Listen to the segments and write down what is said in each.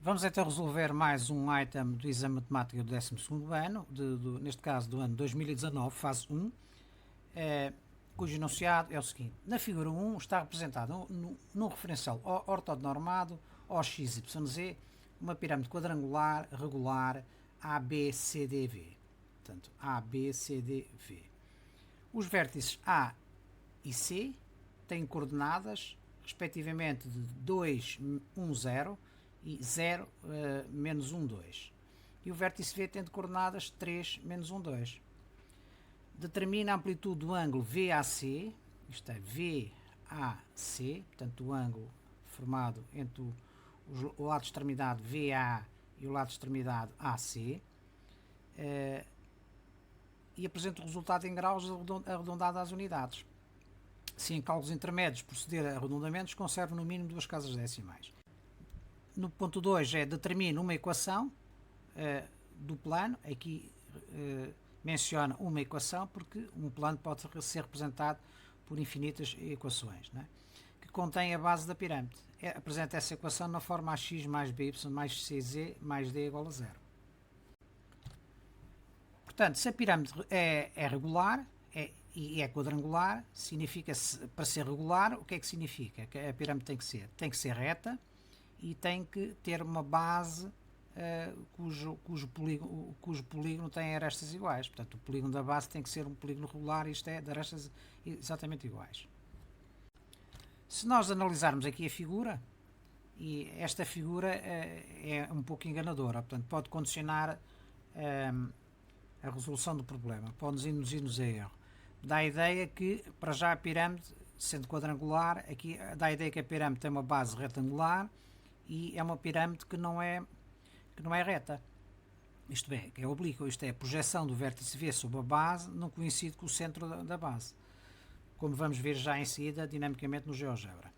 Vamos então resolver mais um item do exame de matemática do 12º ano, neste caso do ano 2019, fase 1, cujo enunciado é o seguinte. Na figura 1 está representado num referencial ortonormado OXYZ uma pirâmide quadrangular regular ABCDV. Portanto, ABCDV. Os vértices A e C têm coordenadas respectivamente de 2, 1, 0 e 0, menos 1, 2. E o vértice V tem de coordenadas 3, menos 1, 2. Determina a amplitude do ângulo VAC, isto é, VAC, portanto o ângulo formado entre o lado de extremidade VA e o lado de extremidade AC, e apresenta o resultado em graus arredondado às unidades. Se em cálculos intermédios proceder a arredondamentos, conserva no mínimo 2 casas decimais. No ponto 2 determina uma equação do plano. Aqui menciona uma equação porque um plano pode ser representado por infinitas equações, não é? Que contém a base da pirâmide. Apresenta essa equação na forma ax mais by mais cz mais d igual a 0. Portanto, se a pirâmide é regular e é quadrangular, significa, para ser regular, o que é que significa? Que a pirâmide tem que ser reta e tem que ter uma base cujo polígono tem arestas iguais. Portanto, o polígono da base tem que ser um polígono regular, isto é, de arestas exatamente iguais. Se nós analisarmos aqui a figura, e esta figura é um pouco enganadora, portanto, pode condicionar a resolução do problema, pode-nos induzir-nos a erro. Dá a ideia que, para já, a pirâmide, sendo quadrangular, aqui dá a ideia que a pirâmide tem uma base retangular e é uma pirâmide que não é reta. Isto é, que é oblíqua, isto é, a projeção do vértice V sobre a base não coincide com o centro da base, como vamos ver já em seguida, dinamicamente, no GeoGebra.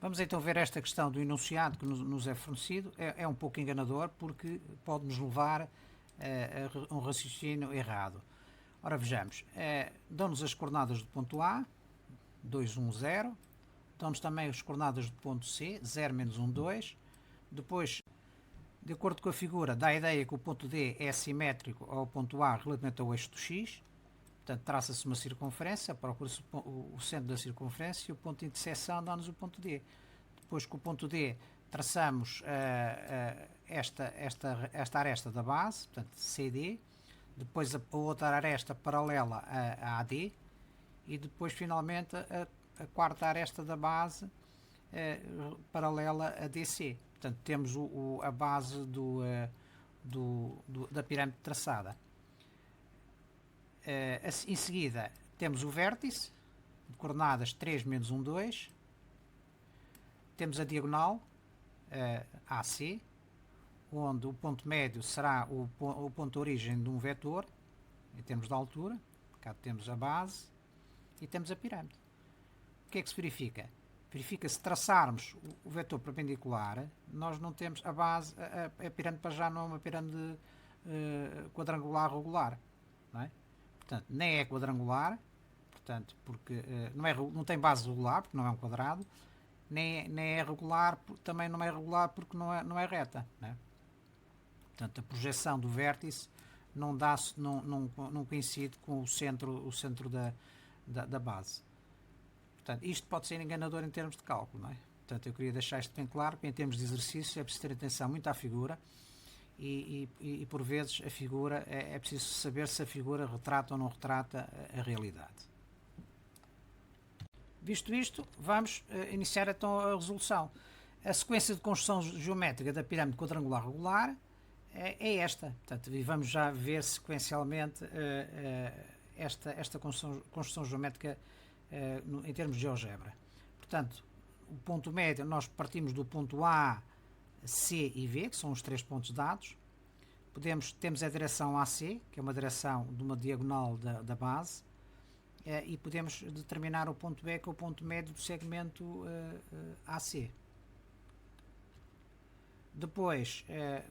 Vamos então ver esta questão do enunciado que nos é fornecido. É um pouco enganador porque pode nos levar a um raciocínio errado. Ora, vejamos, dão-nos as coordenadas do ponto A, 2, 1, 0, dão-nos também as coordenadas do ponto C, 0, menos 1, 2, depois, de acordo com a figura, dá a ideia que o ponto D é simétrico ao ponto A relativamente ao eixo do X, portanto, traça-se uma circunferência, procura-se o centro da circunferência e o ponto de interseção dá-nos o ponto D. Depois, com o ponto D, traçamos esta aresta da base, portanto, CD, depois a outra aresta paralela a AD e depois, finalmente, a quarta aresta da base paralela a DC. Portanto, temos a base da pirâmide traçada. Em seguida, temos o vértice, de coordenadas 3, menos 1, 2. Temos a diagonal, AC, onde o ponto médio será o ponto de origem de um vetor, em termos de altura. Cá temos a base e temos a pirâmide. O que é que se verifica? Verifica-se se traçarmos o vetor perpendicular, nós não temos a base, a pirâmide para já não é uma pirâmide quadrangular regular, não é? Portanto, nem é quadrangular, portanto, porque não tem base regular, porque não é um quadrado, nem é regular, também não é regular porque não é reta, não é? Portanto, a projeção do vértice não coincide com o centro da base. Portanto, isto pode ser enganador em termos de cálculo, não é? Portanto, eu queria deixar isto bem claro, que em termos de exercício é preciso ter atenção muito à figura e por vezes a figura, é preciso saber se a figura retrata ou não retrata a realidade. Visto isto, vamos iniciar então a resolução. A sequência de construção geométrica da pirâmide quadrangular regular é esta. Portanto, vamos já ver sequencialmente esta construção geométrica em termos de GeoGebra. Portanto, o ponto médio, nós partimos do ponto A, C e V, que são os 3 pontos dados. Temos a direção AC, que é uma direção de uma diagonal da base, e podemos determinar o ponto B, que é o ponto médio do segmento AC. Depois,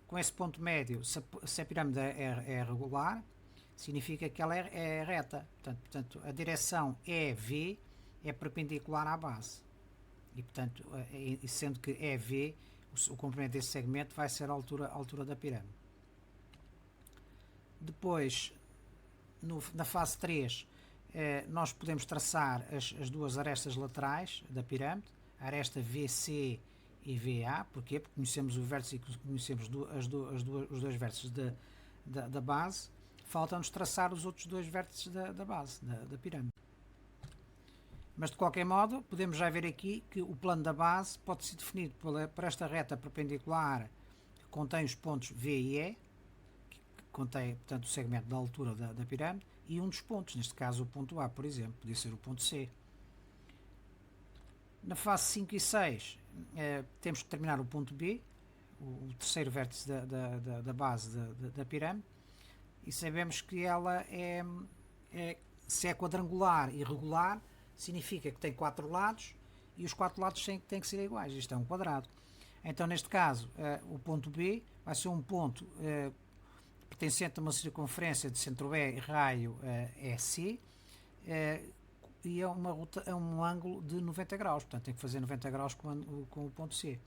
com esse ponto médio, se a pirâmide é regular, significa que ela é reta. Portanto, a direção EV é perpendicular à base. E, portanto, sendo que EV o comprimento desse segmento vai ser a altura da pirâmide. Depois, na fase 3, nós podemos traçar as duas arestas laterais da pirâmide, a aresta VC e VA. Porquê? Porque conhecemos o vértice e conhecemos os dois vértices da base. Falta-nos traçar os outros dois vértices da base, da pirâmide. Mas de qualquer modo, podemos já ver aqui que o plano da base pode ser definido por esta reta perpendicular que contém os pontos V e E, que contém, portanto, o segmento da altura da pirâmide, e um dos pontos, neste caso o ponto A, por exemplo, podia ser o ponto C. Na fase 5 e 6, temos que determinar o ponto B, o terceiro vértice da base da pirâmide, e sabemos que ela se é quadrangular e regular, significa que tem 4 lados e os 4 lados têm que ser iguais. Isto é um quadrado. Então, neste caso, o ponto B vai ser um ponto pertencente a uma circunferência de centro E, raio EC, e é um ângulo de 90 graus. Portanto, tem que fazer 90 graus com o ponto C.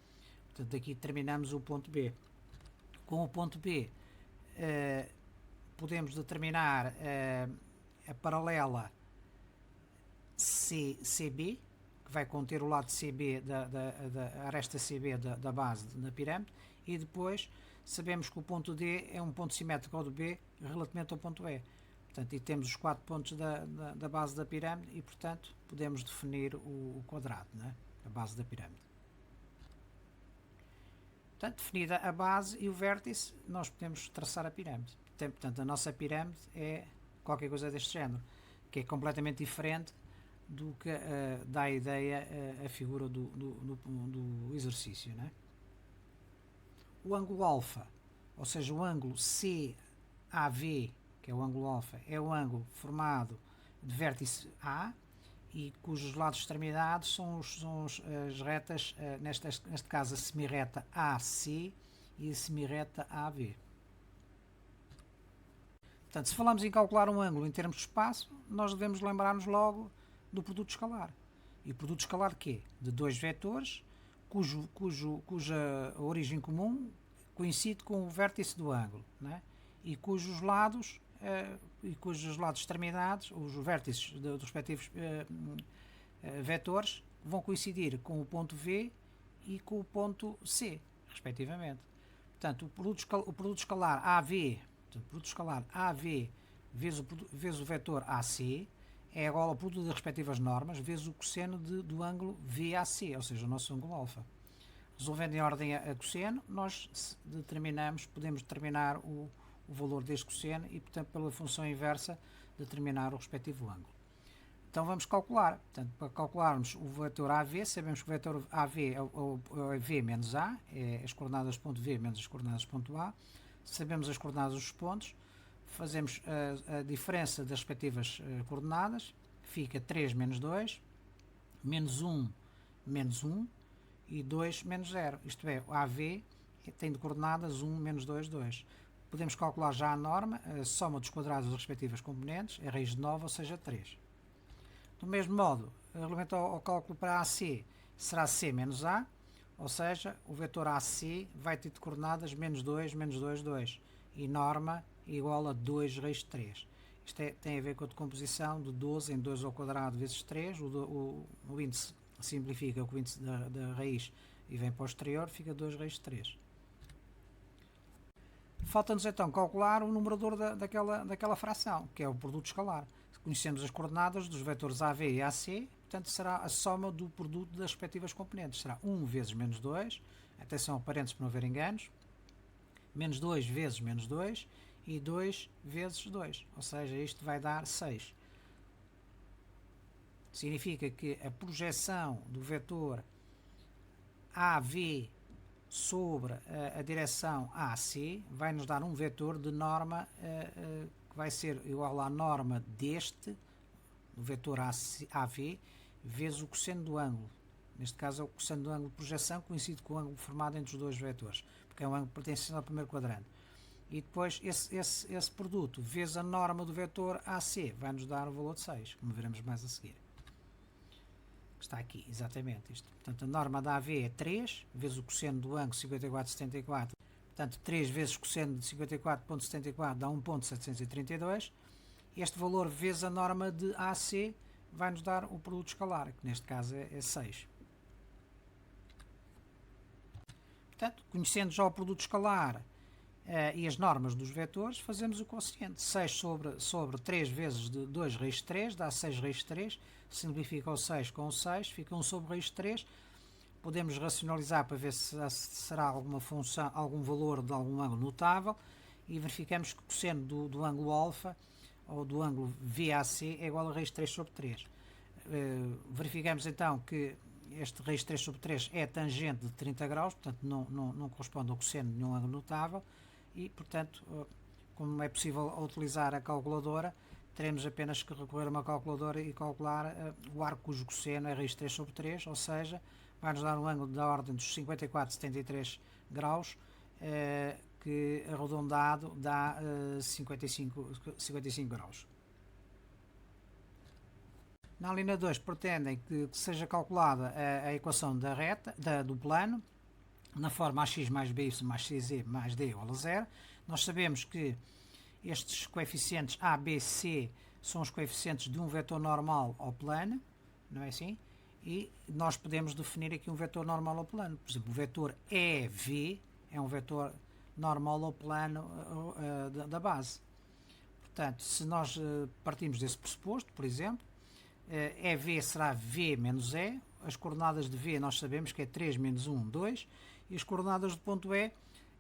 Portanto, daqui terminamos o ponto B. Com o ponto B, podemos determinar a paralela CB, que vai conter o lado CB da aresta CB da base da pirâmide, e depois sabemos que o ponto D é um ponto simétrico ao do B relativamente ao ponto E. Portanto, e temos os 4 pontos da base da pirâmide e, portanto, podemos definir o quadrado, né? A base da pirâmide. Portanto, definida a base e o vértice, nós podemos traçar a pirâmide. Portanto, a nossa pirâmide é qualquer coisa deste género, que é completamente diferente do que dá a ideia a figura do exercício, né? O ângulo alfa, ou seja, o ângulo CAV, que é o ângulo alfa, é o ângulo formado de vértice A e cujos lados extremidades são as retas, neste caso a semirreta AC e a semirreta AV. Portanto, se falamos em calcular um ângulo em termos de espaço, nós devemos lembrar-nos logo do produto escalar. E o produto escalar quê? De dois vetores, cuja origem comum coincide com o vértice do ângulo, né? E cujos lados extremidades, os vértices dos respectivos vetores, vão coincidir com o ponto V e com o ponto C, respectivamente. Portanto, o produto escalar AV, vezes o vetor AC, é igual ao produto das respectivas normas vezes o cosseno do ângulo VAC, ou seja, o nosso ângulo alfa. Resolvendo em ordem a cosseno, nós podemos determinar o valor deste cosseno e, portanto, pela função inversa, determinar o respectivo ângulo. Então vamos calcular. Portanto, para calcularmos o vetor AV, sabemos que o vetor AV é V menos A, é as coordenadas ponto V menos as coordenadas ponto A. Sabemos as coordenadas dos pontos, fazemos a diferença das respectivas coordenadas, fica 3 menos 2, menos 1 menos 1 e 2 menos 0. Isto é, o AV tem de coordenadas 1 menos 2, 2. Podemos calcular já a norma, a soma dos quadrados das respectivas componentes, é raiz de 9, ou seja, 3. Do mesmo modo, relativamente ao cálculo para AC, será C menos A, ou seja, o vetor AC vai ter de coordenadas menos 2, menos 2, 2. E norma igual a 2 raiz de 3. Isto tem a ver com a decomposição de 12 em 2 ao quadrado vezes 3. O índice simplifica com o índice da raiz e vem para o exterior, fica 2 raiz de 3. Falta-nos então calcular o numerador daquela fração, que é o produto escalar. Conhecemos as coordenadas dos vetores AV e AC, portanto será a soma do produto das respectivas componentes. Será 1 vezes menos 2, atenção a parênteses para não haver enganos, menos 2 vezes menos 2 e 2 vezes 2, ou seja, isto vai dar 6. Significa que a projeção do vetor AV sobre a direção AC vai nos dar um vetor de norma que vai ser igual à norma deste, do vetor AV, vezes o cosseno do ângulo. Neste caso é o cosseno do ângulo de projeção, coincide com o ângulo formado entre os dois vetores, porque é um ângulo pertencente ao primeiro quadrante. E depois esse produto vezes a norma do vetor AC vai nos dar o valor de 6, como veremos mais a seguir. que está aqui, exatamente isto. Portanto, a norma da AV é 3, vezes o cosseno do ângulo 54,74. Portanto, 3 vezes o cosseno de 54,74 dá 1,732. Este valor vezes a norma de AC vai-nos dar o produto escalar, que neste caso é 6. Portanto, conhecendo já o produto escalar e as normas dos vetores, fazemos o quociente. 6 sobre 3 vezes de 2 raiz de 3 dá 6 raiz de 3. Simplifica o 6 com o 6, fica 1 sobre raiz de 3. Podemos racionalizar para ver se será alguma função, algum valor de algum ângulo notável, e verificamos que o cosseno do ângulo alfa ou do ângulo VAC é igual a raiz de 3 sobre 3. Verificamos então que este raiz de 3 sobre 3 é tangente de 30 graus, portanto não corresponde ao cosseno de nenhum ângulo notável, e portanto, como é possível utilizar a calculadora, teremos apenas que recorrer a uma calculadora e calcular o arco cujo cosseno é raiz de 3 sobre 3, ou seja, vai-nos dar um ângulo da ordem dos 54,73 graus, que arredondado dá 55 graus. Na linha 2 pretendem que seja calculada a equação da reta, do plano, na forma ax mais by mais cz mais d igual a 0. Nós sabemos que estes coeficientes a, b, c são os coeficientes de um vetor normal ao plano, não é assim? E nós podemos definir aqui um vetor normal ao plano. Por exemplo, o vetor EV é um vetor normal ao plano da base. Portanto, se nós partimos desse pressuposto, por exemplo, EV será V menos E, as coordenadas de V nós sabemos que é 3 menos 1, 2, e as coordenadas do ponto E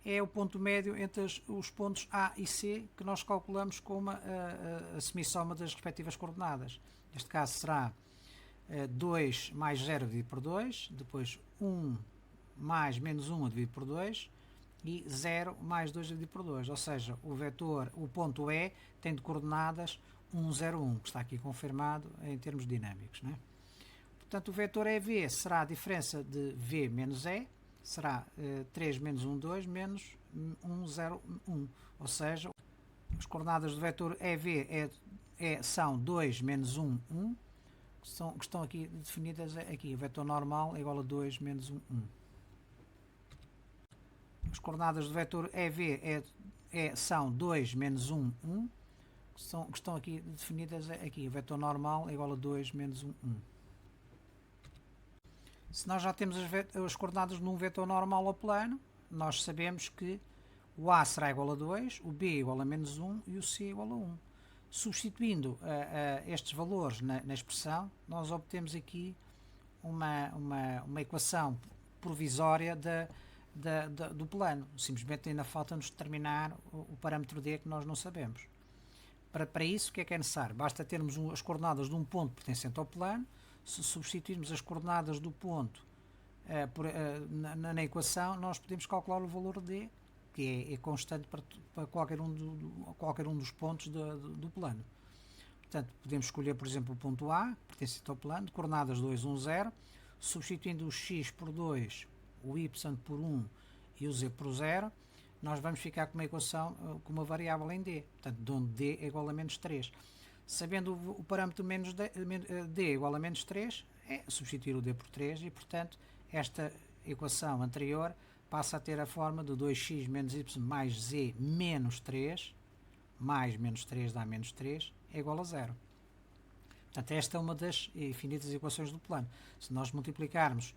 é o ponto médio entre os pontos A e C, que nós calculamos com a semissoma das respectivas coordenadas. Neste caso será 2 mais 0 dividido por 2, depois 1 mais menos 1 dividido por 2 e 0 mais 2 dividido por 2, ou seja, o ponto E tem de coordenadas 1, 0, 1, que está aqui confirmado em termos dinâmicos, né? Portanto, o vetor EV será a diferença de V menos E, será 3 menos 1, 2 menos 1, 0, 1, ou seja, as coordenadas do vetor EV são 2 menos 1, 1, que estão aqui definidas aqui. O vetor normal é igual a 2 menos 1, 1. As coordenadas do vetor EV são 2 menos 1, 1, que estão aqui definidas aqui. O vetor normal é igual a 2 menos 1, 1. Se nós já temos as coordenadas num vetor normal ao plano, nós sabemos que o A será igual a 2, o B igual a menos 1 e o C igual a 1. Substituindo estes valores na expressão, nós obtemos aqui uma equação provisória do plano. Simplesmente ainda falta-nos determinar o parâmetro D, que nós não sabemos. Para isso, o que é necessário? Basta termos as coordenadas de um ponto pertencente ao plano. Se substituirmos as coordenadas do ponto na equação, nós podemos calcular o valor D, que é constante para qualquer um dos pontos do plano. Portanto, podemos escolher, por exemplo, o ponto A, pertencente ao plano, de coordenadas 2, 1, 0, substituindo o x por 2, o y por 1 e o z por 0, nós vamos ficar com uma equação com uma variável em D, portanto, de onde D é igual a menos 3. Sabendo o parâmetro D igual a menos 3, é substituir o D por 3 e, portanto, esta equação anterior passa a ter a forma de 2x menos y mais z menos 3, mais menos 3 dá menos 3, é igual a 0. Portanto, esta é uma das infinitas equações do plano. Se nós multiplicarmos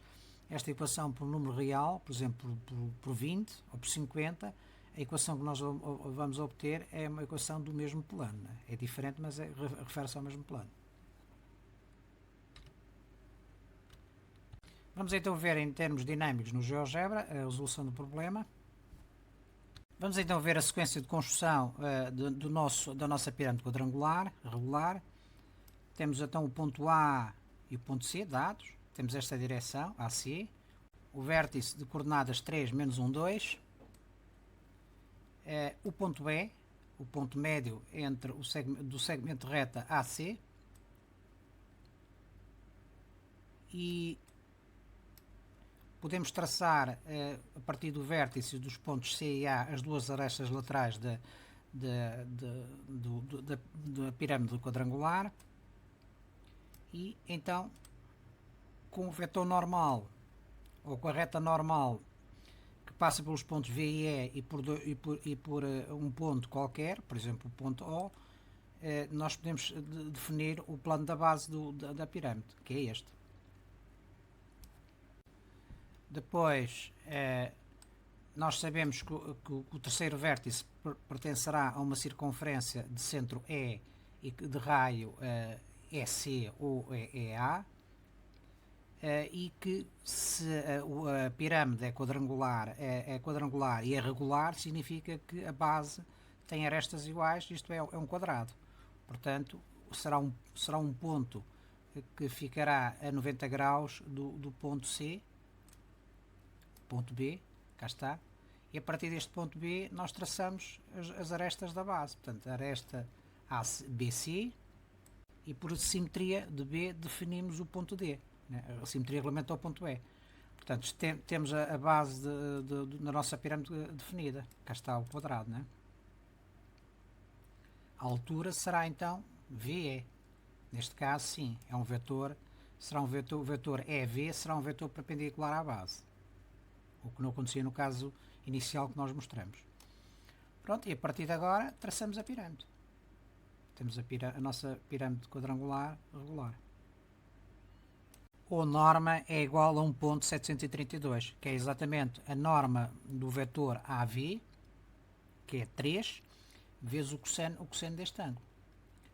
esta equação por um número real, por exemplo, por 20 ou por 50, a equação que nós vamos obter é uma equação do mesmo plano. É diferente, mas refere-se ao mesmo plano. Vamos então ver em termos dinâmicos no GeoGebra a resolução do problema. Vamos então ver a sequência de construção da nossa pirâmide quadrangular, regular. Temos então o ponto A e o ponto C dados. Temos esta direção, AC. O vértice de coordenadas 3, menos 1, 2. O ponto E, o ponto médio entre do segmento reta AC. E podemos traçar, a partir do vértice dos pontos C e A, as duas arestas laterais da pirâmide quadrangular. E então com o vetor normal ou com a reta normal que passa pelos pontos V e E e por um ponto qualquer, por exemplo o ponto O, nós podemos definir o plano da base da pirâmide, que é este. Depois, nós sabemos que o terceiro vértice pertencerá a uma circunferência de centro E e de raio EC ou EA, e que se a pirâmide é quadrangular e é regular, significa que a base tem arestas iguais, isto é um quadrado. Portanto, será um ponto que ficará a 90 graus do ponto C, ponto B, cá está, e a partir deste ponto B nós traçamos as arestas da base, portanto a aresta BC, e por simetria de B definimos o ponto D, né? A simetria regulamenta ao ponto E. Portanto, temos a base da nossa pirâmide definida, cá está o quadrado, né? A altura será então VE, neste caso sim, é um vetor, será um vetor, o vetor EV será um vetor perpendicular à base, o que não acontecia no caso inicial que nós mostramos. Pronto, e a partir de agora traçamos a pirâmide. Temos a nossa pirâmide quadrangular regular. O norma é igual a 1.732, que é exatamente a norma do vetor AV, que é 3, vezes o cosseno deste ângulo.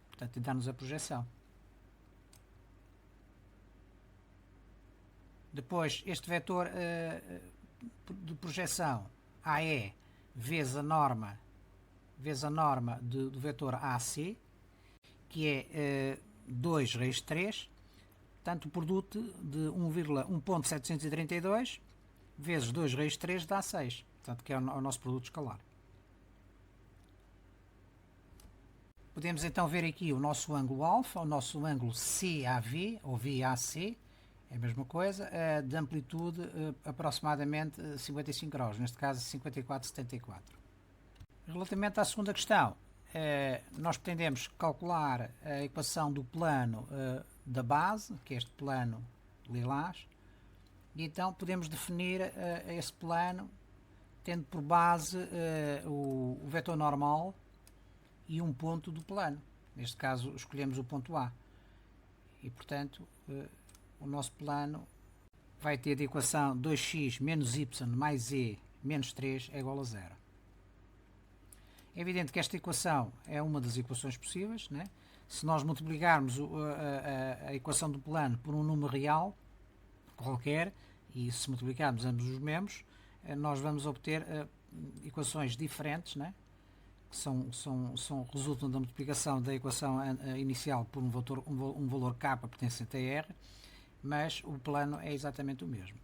Portanto, dá-nos a projeção. Depois, este vetor de projeção AE vezes a norma do vetor AC, que é 2 raiz de 3, portanto o produto de 1.732 vezes 2 raiz de 3 dá 6, portanto que é o nosso produto escalar. Podemos então ver aqui o nosso ângulo alfa, o nosso ângulo CAV ou VAC, é a mesma coisa, de amplitude aproximadamente 55 graus, neste caso 54,74. Relativamente à segunda questão, nós pretendemos calcular a equação do plano da base, que é este plano lilás, e então podemos definir esse plano tendo por base o vetor normal e um ponto do plano. Neste caso escolhemos o ponto A. E portanto o nosso plano vai ter de equação 2x menos y mais z menos 3 é igual a 0. É evidente que esta equação é uma das equações possíveis, né? Se nós multiplicarmos a equação do plano por um número real qualquer, e se multiplicarmos ambos os membros, nós vamos obter equações diferentes, né? Que resultam da multiplicação da equação inicial por um valor k pertencente a R, mas o plano é exatamente o mesmo.